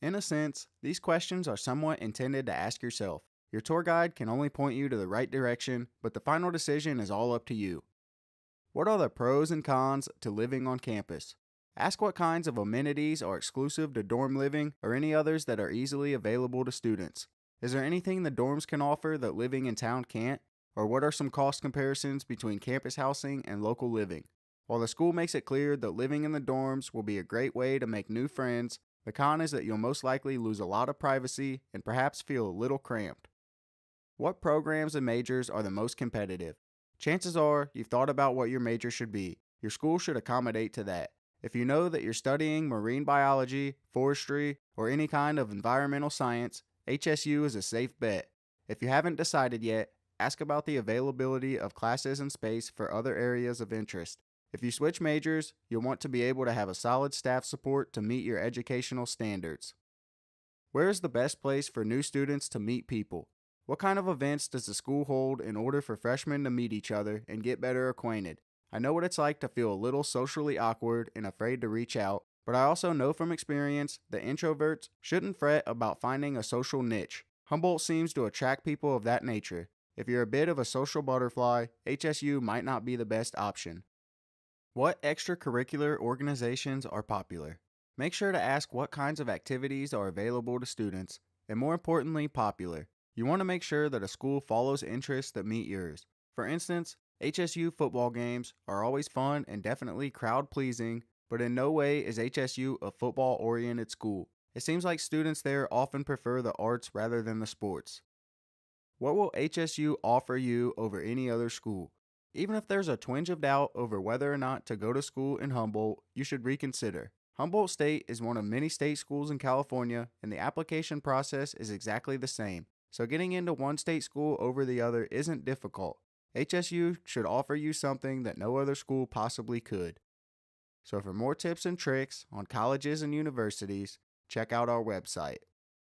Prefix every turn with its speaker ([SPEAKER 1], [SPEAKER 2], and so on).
[SPEAKER 1] In a sense, these questions are somewhat intended to ask yourself. Your tour guide can only point you to the right direction, but the final decision is all up to you. What are the pros and cons to living on campus? Ask what kinds of amenities are exclusive to dorm living or any others that are easily available to students. Is there anything the dorms can offer that living in town can't? Or what are some cost comparisons between campus housing and local living? While the school makes it clear that living in the dorms will be a great way to make new friends, the con is that you'll most likely lose a lot of privacy and perhaps feel a little cramped. What programs and majors are the most competitive? Chances are you've thought about what your major should be. Your school should accommodate to that. If you know that you're studying marine biology, forestry, or any kind of environmental science, HSU is a safe bet. If you haven't decided yet, ask about the availability of classes and space for other areas of interest. If you switch majors, you'll want to be able to have a solid staff support to meet your educational standards. Where is the best place for new students to meet people? What kind of events does the school hold in order for freshmen to meet each other and get better acquainted? I know what it's like to feel a little socially awkward and afraid to reach out, but I also know from experience that introverts shouldn't fret about finding a social niche. Humboldt seems to attract people of that nature. If you're a bit of a social butterfly, HSU might not be the best option. What extracurricular organizations are popular? Make sure to ask what kinds of activities are available to students, and more importantly, popular. You want to make sure that a school follows interests that meet yours. For instance, HSU football games are always fun and definitely crowd-pleasing, but in no way is HSU a football-oriented school. It seems like students there often prefer the arts rather than the sports. What will HSU offer you over any other school? Even if there's a twinge of doubt over whether or not to go to school in Humboldt, you should reconsider. Humboldt State is one of many state schools in California, and the application process is exactly the same. So getting into one state school over the other isn't difficult. HSU should offer you something that no other school possibly could. So for more tips and tricks on colleges and universities, check out our website.